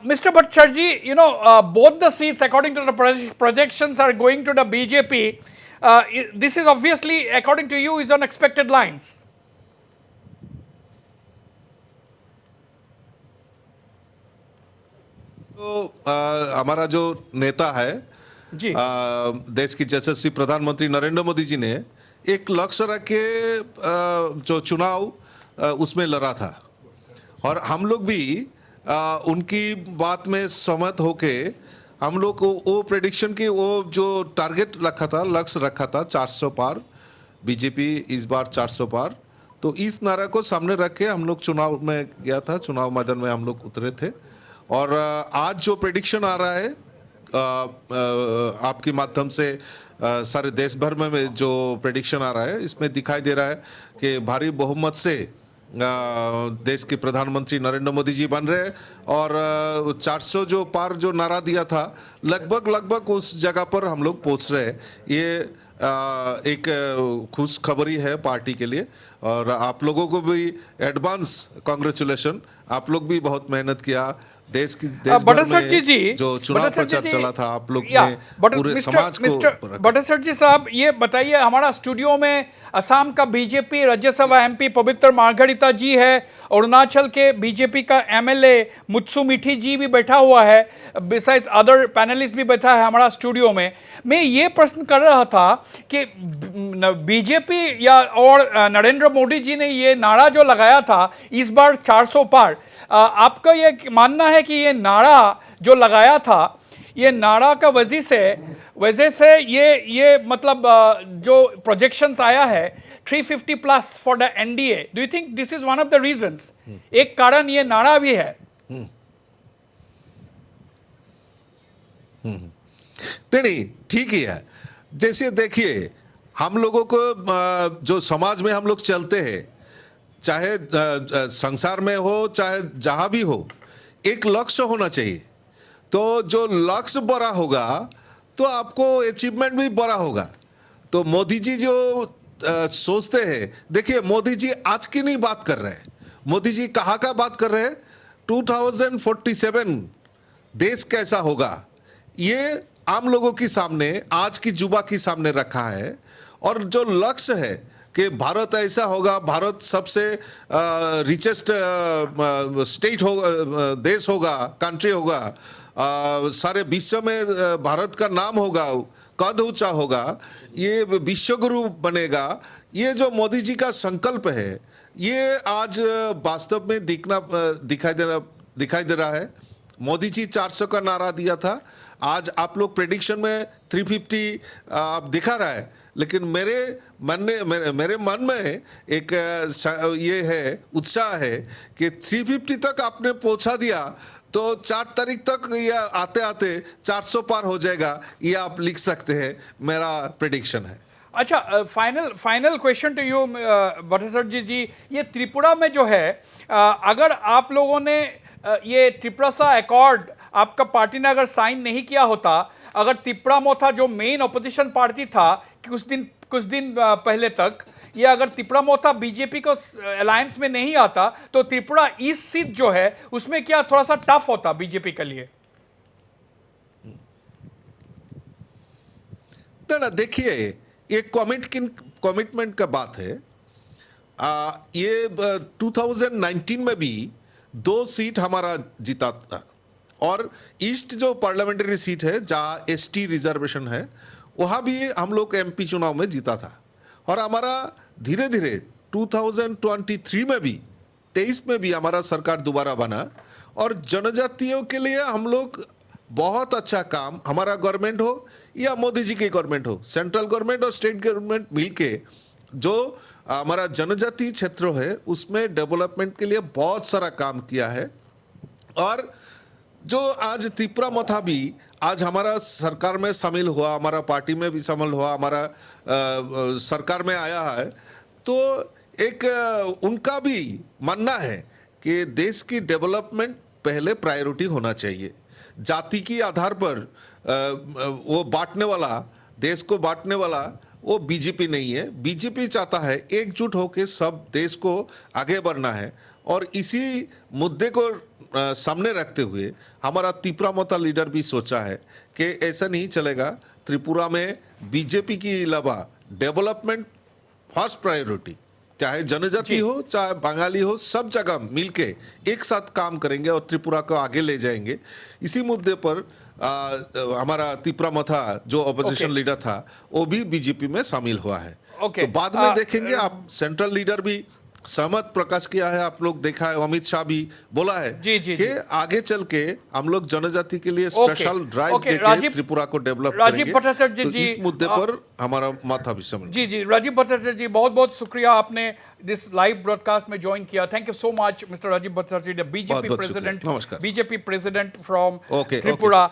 Mr. Bhattacharjee, both the seats, according to the projections, are going to the BJP. This is obviously, according to you, is on expected lines. तो हमारा जो नेता है जी, देश की यशस्वी प्रधानमंत्री नरेंद्र मोदी जी ने एक लक्ष्य रख के जो चुनाव उसमें लड़ा था और हम लोग भी उनकी बात में सहमत होके हम लोग को वो प्रेडिक्शन की वो जो टारगेट रखा था लक्ष्य रखा था 400 पार बीजेपी इस बार 400 पार। तो इस नारा को सामने रख के हम लोग चुनाव में गया था, चुनाव मैदान में हम लोग उतरे थे और आज जो प्रेडिक्शन आ रहा है आपके माध्यम से सारे देश भर में जो प्रेडिक्शन आ रहा है इसमें दिखाई दे रहा है कि भारी बहुमत से देश के प्रधानमंत्री नरेंद्र मोदी जी बन रहे हैं और 400 जो पार जो नारा दिया था लगभग उस जगह पर हम लोग पहुंच रहे हैं। ये एक खुश खबरी है पार्टी के लिए और आप लोगों को भी एडवांस कांग्रेचुलेशन। आप लोग भी बहुत मेहनत किया देश भर में जो चुनाव प्रचार चला था आप लोग ने पूरे समाज को। भट्टाचार्य जी साहब, ये बताइए, हमारा स्टूडियो में असम का बीजेपी राज्यसभा एमपी पवित्र मार्घरिता जी है, अरुणाचल के बीजेपी का एमएलए मुत्सु मिठी जी भी बैठा हुआ है, बिसाइड्स अदर पैनलिस्ट भी बैठा है हमारा स्टूडियो में। मैं ये प्रश्न कर रहा था कि बीजेपी या और नरेंद्र मोदी जी ने ये नारा जो लगाया था इस बार 400 पार, आपका ये मानना है कि ये नारा जो लगाया था, ये नारा का वजह से ये मतलब जो प्रोजेक्शंस आया है 350 plus for the NDA, do you think this is one of the reasons? एक कारण ये नारा भी है। नहीं, ठीक ही है। जैसे देखिए हम लोगों को जो समाज में हम लोग चलते हैं, चाहे संसार में हो चाहे जहां भी हो, एक लक्ष्य होना चाहिए। तो जो लक्ष्य बड़ा होगा तो आपको अचीवमेंट भी बड़ा होगा। तो मोदी जी जो सोचते हैं, देखिए मोदी जी आज की नहीं बात कर रहे हैं, मोदी जी कहाँ का बात कर रहे हैं, 2047 देश कैसा होगा ये आम लोगों के सामने, आज की युवा के सामने रखा है। और जो लक्ष्य है कि भारत ऐसा होगा, भारत सबसे रिचेस्ट स्टेट होगा, देश होगा, कंट्री होगा, सारे विश्व में भारत का नाम होगा, कद ऊंचा होगा, ये विश्वगुरु बनेगा। ये जो मोदी जी का संकल्प है ये आज वास्तव में दिखाई दे रहा है। मोदी जी 400 का नारा दिया था, आज आप लोग प्रेडिक्शन में 350 आप दिखा रहा है, लेकिन मेरे मन में एक ये है, उत्साह है कि 350 तक आपने पहुंचा दिया तो 4 तारीख तक या आते आते 400 पार हो जाएगा, ये आप लिख सकते हैं, मेरा प्रेडिक्शन है। अच्छा, final question to you Bhattacharya ji, ये त्रिपुरा में जो है, अगर आप लोगों ने ये त्रिपुरा सा अकॉर्ड आपका पार्टी ने अगर साइन नहीं किया होता, अगर त्रिपुरा मोथा जो मेन ऑपोजिशन पार्टी था कुछ दिन पहले तक, ये अगर त्रिपुरा मोथा बीजेपी को अलायंस में नहीं आता तो त्रिपुरा ईस्ट सीट जो है उसमें क्या थोड़ा सा टफ होता बीजेपी के लिए? ना देखिए, ये कमिटमेंट का बात है। ये 2019 में भी 2 सीट हमारा जीता था और ईस्ट जो पार्लियामेंट्री सीट है जहाँ एसटी रिजर्वेशन है वहाँ भी हम लोग एमपी चुनाव में जीता था। और हमारा धीरे धीरे 2023 में भी 23 में भी हमारा सरकार दोबारा बना और जनजातियों के लिए हम लोग बहुत अच्छा काम, हमारा गवर्नमेंट हो या मोदी जी की गवर्नमेंट हो, सेंट्रल गवर्नमेंट और स्टेट गवर्नमेंट मिलके जो हमारा जनजातीय क्षेत्र है उसमें डेवलपमेंट के लिए बहुत सारा काम किया है। और जो आज त्रिपुरा मोथा भी आज हमारा सरकार में शामिल हुआ, हमारा पार्टी में भी शामिल हुआ, हमारा सरकार में आया है, तो एक उनका भी मानना है कि देश की डेवलपमेंट पहले प्रायोरिटी होना चाहिए। जाति के आधार पर वो बांटने वाला, देश को बांटने वाला वो बीजेपी नहीं है। बीजेपी चाहता है एकजुट होकर सब देश को आगे बढ़ना है और इसी मुद्दे को सामने रखते हुए हमारा तिपरामता लीडर भी सोचा है कि ऐसा नहीं चलेगा, त्रिपुरा में बीजेपी के अलावा डेवलपमेंट फर्स्ट प्रायोरिटी, चाहे जनजाति हो चाहे बंगाली हो, सब जगह मिलके एक साथ काम करेंगे और त्रिपुरा को आगे ले जाएंगे। इसी मुद्दे पर हमारा तिपरामथा जो अपोजिशन लीडर था वो भी बीजेपी में शामिल हुआ है। ओके। तो बाद में देखेंगे, आप सेंट्रल लीडर भी सहमत प्रकाश किया है, आप लोग देखा है, अमित शाह भी बोला है कि आगे चल के हम लोग जनजाति के लिए स्पेशल ड्राइव देके त्रिपुरा को डेवलप करेंगे। राजीव भट्टाचार्य तो जी, इस मुद्दे पर हमारा माथा भी समझ। जी राजीव भट्टाचार्य जी, बहुत बहुत शुक्रिया, आपने दिस लाइव ब्रॉडकास्ट में ज्वाइन किया। Thank you so much mister Rajiv Bhattacharya, BJP president, नमस्कार, बीजेपी प्रेसिडेंट फ्रॉम त्रिपुरा।